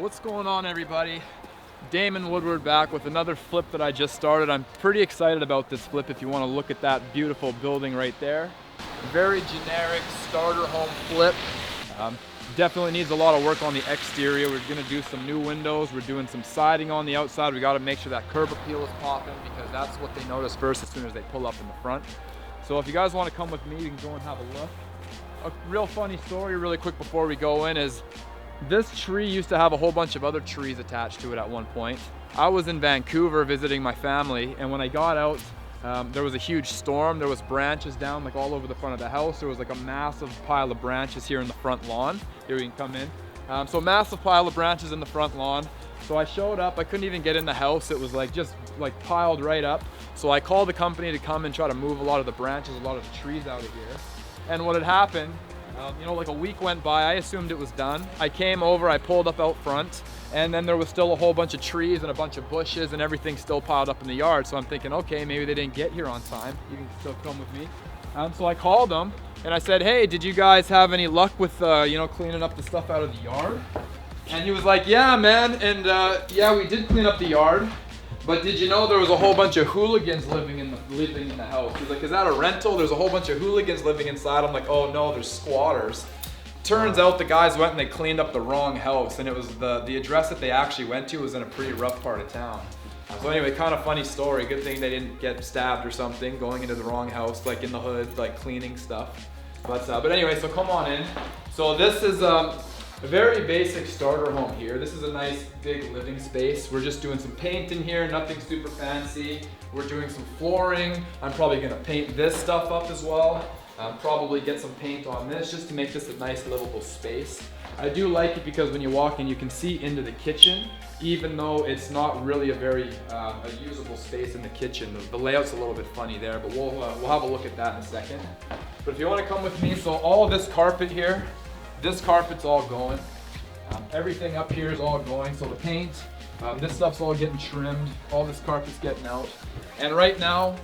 What's going on, everybody? Damon Woodward back with another flip that I just started. I'm pretty excited about this flip if you want to look at that beautiful building right there. Very generic starter home flip. Definitely needs a lot of work on the exterior. We're going to do some new windows. We're doing some siding on the outside. We got to make sure that curb appeal is popping because that's what they notice first as soon as they pull up in the front. So if you guys want to come with me, you can go and have a look. A real funny story really quick before we go in is this tree used to have a whole bunch of other trees attached to it at one point. I was in Vancouver visiting my family, and when I got out, there was a huge storm. There was branches down like all over the front of the house. There was like a massive pile of branches here in the front lawn. Here we can come in. So a massive pile of branches in the front lawn. So I showed up, I couldn't even get in the house. It was like just like piled right up. So I called the company to come and try to move a lot of the branches, a lot of the trees out of here. And what had happened, like a week went by, I assumed it was done. I came over, I pulled up out front, and then there was still a whole bunch of trees and a bunch of bushes and everything still piled up in the yard. So I'm thinking, okay, maybe they didn't get here on time. You can still come with me. So I called them and I said, hey, did you guys have any luck with, cleaning up the stuff out of the yard? And he was like, yeah, man, and yeah, we did clean up the yard. But did you know there was a whole bunch of hooligans living in the house? He's like, is that a rental? There's a whole bunch of hooligans living inside. I'm like, oh no, there's squatters. Turns out the guys went and they cleaned up the wrong house, and it was the address that they actually went to was in a pretty rough part of town. So anyway, kind of funny story. Good thing they didn't get stabbed or something going into the wrong house, like in the hood, like cleaning stuff. But anyway, so come on in. So this is a very basic starter home here. This is a nice big living space. We're just doing some paint in here, nothing super fancy. We're doing some flooring. I'm probably gonna paint this stuff up as well. Probably get some paint on this just to make this a nice livable space. I do like it because when you walk in, you can see into the kitchen, even though it's not really a very a usable space in the kitchen. The layout's a little bit funny there, but we'll have a look at that in a second. But if you wanna come with me, so all of this carpet here, this carpet's all going. Everything up here is all going. So the paint, this stuff's all getting trimmed. All this carpet's getting out. And right now,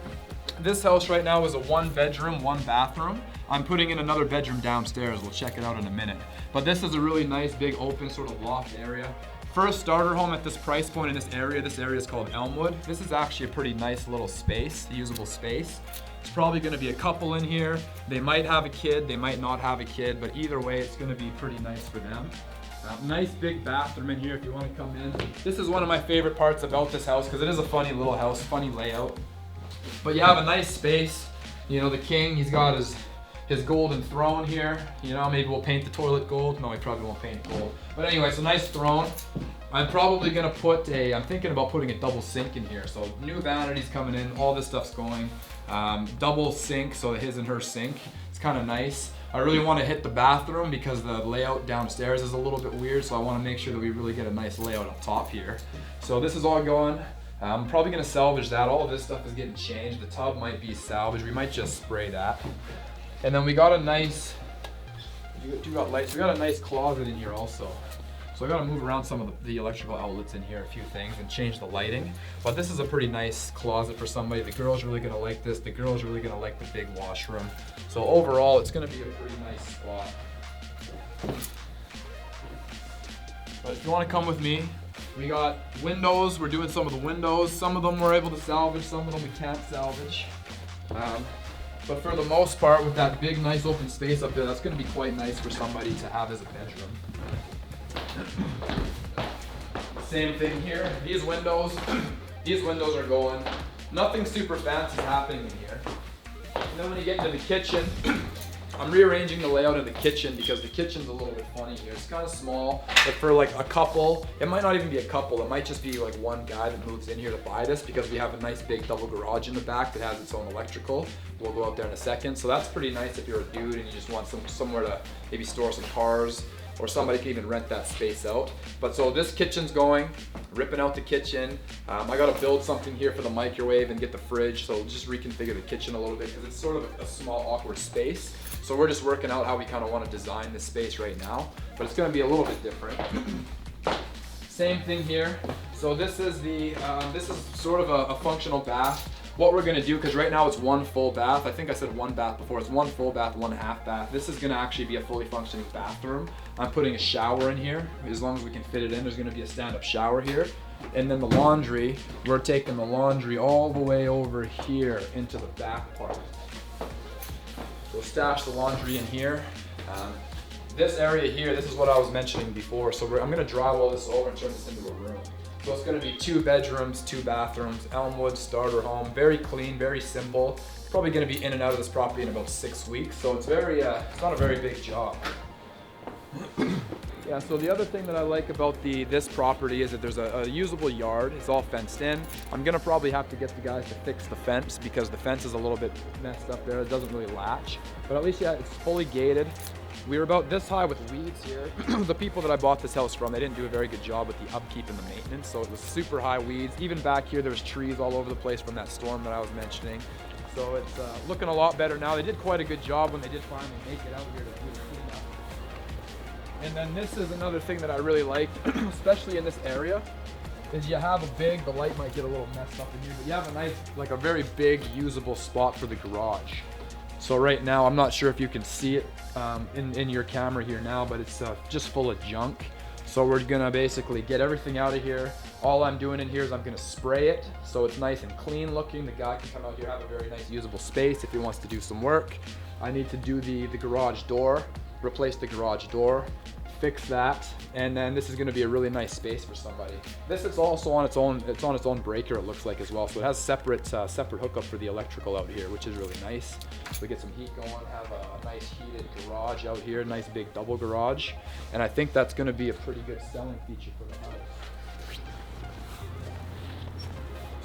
this house right now is a 1-bedroom, 1-bathroom. I'm putting in another bedroom downstairs. We'll check it out in a minute. But this is a really nice, big, open sort of loft area. First starter home at this price point in this area is called Elmwood. This is actually a pretty nice little space, usable space. It's probably gonna be a couple in here. They might have a kid, they might not have a kid, but either way, it's gonna be pretty nice for them. Nice big bathroom in here if you wanna come in. This is one of my favorite parts about this house because it is a funny little house, funny layout. But you have a nice space. The king, he's got his golden throne here. Maybe we'll paint the toilet gold. No, we probably won't paint it gold. But anyway, it's a nice throne. I'm probably gonna I'm thinking about putting a double sink in here. So new vanities coming in, all this stuff's going. Double sink, so his and her sink. It's kind of nice. I really want to hit the bathroom because the layout downstairs is a little bit weird, so I want to make sure that we really get a nice layout up top here. So this is all going. I'm probably gonna salvage that. All of this stuff is getting changed. The tub might be salvaged. We might just spray that. And then we got a nice, you got lights. We got a nice closet in here also. So I gotta move around some of the electrical outlets in here, a few things, and change the lighting. But this is a pretty nice closet for somebody. The girl's really gonna like this. The girl's really gonna like the big washroom. So overall, it's gonna be a pretty nice spot. But if you wanna come with me, we got windows. We're doing some of the windows. Some of them we're able to salvage, some of them we can't salvage. But for the most part, with that big, nice open space up there, that's gonna be quite nice for somebody to have as a bedroom. Same thing here. These windows are going. Nothing super fancy happening in here. And then when you get into the kitchen, I'm rearranging the layout of the kitchen because the kitchen's a little bit funny here. It's kind of small, but for like a couple, it might not even be a couple. It might just be like one guy that moves in here to buy this because we have a nice big double garage in the back that has its own electrical. We'll go out there in a second. So that's pretty nice if you're a dude and you just want somewhere to maybe store some cars, or somebody can even rent that space out. But so this kitchen's going, ripping out the kitchen. I gotta build something here for the microwave and get the fridge, so just reconfigure the kitchen a little bit because it's sort of a small, awkward space. So we're just working out how we kind of want to design this space right now, but it's gonna be a little bit different. Same thing here. So this is sort of a functional bath. what we're gonna do, because right now it's one full bath. I think I said one bath before. It's one full bath, one half bath. This is gonna actually be a fully functioning bathroom. I'm putting a shower in here. As long as we can fit it in, there's gonna be a stand-up shower here. And then the laundry, we're taking the laundry all the way over here into the back part. We'll stash the laundry in here. This area here, this is what I was mentioning before. So I'm gonna drywall this over and turn this into a room. So it's gonna be 2 bedrooms, 2 bathrooms, Elmwood starter home, very clean, very simple. Probably gonna be in and out of this property in about 6 weeks. So it's it's not a very big job. Yeah, so the other thing that I like about this property is that there's a usable yard. It's all fenced in. I'm gonna probably have to get the guys to fix the fence because the fence is a little bit messed up there. It doesn't really latch, but at least, yeah, it's fully gated. We were about this high with weeds here. The people that I bought this house from, they didn't do a very good job with the upkeep and the maintenance, so it was super high weeds. Even back here, there was trees all over the place from that storm that I was mentioning. So it's looking a lot better now. They did quite a good job when they did finally make it out here to do the cleanup. And then this is another thing that I really like, especially in this area, is you have the light might get a little messed up in here, but you have a nice, like a very big usable spot for the garage. So right now, I'm not sure if you can see it in your camera here now, but it's just full of junk. So we're gonna basically get everything out of here. All I'm doing in here is I'm gonna spray it so it's nice and clean looking. The guy can come out here, have a very nice usable space if he wants to do some work. I need to do the garage door, replace the garage door, fix that, and then this is going to be a really nice space for somebody. This is also on its own breaker, it looks like, as well, so it has separate hookup for the electrical out here, which is really nice. We get some heat going, have a nice heated garage out here, nice big double garage, and I think that's going to be a pretty good selling feature for the house.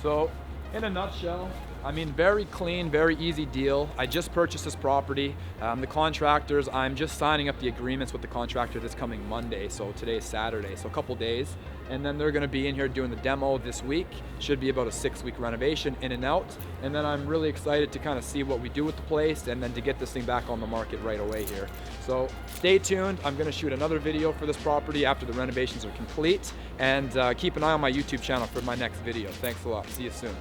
So in a nutshell, I mean, very clean, very easy deal. I just purchased this property. The contractors, I'm just signing up the agreements with the contractor this coming Monday. So today is Saturday, so a couple days. And then they're gonna be in here doing the demo this week. Should be about a 6-week renovation in and out. And then I'm really excited to kind of see what we do with the place and then to get this thing back on the market right away here. So stay tuned. I'm gonna shoot another video for this property after the renovations are complete. And keep an eye on my YouTube channel for my next video. Thanks a lot. See you soon.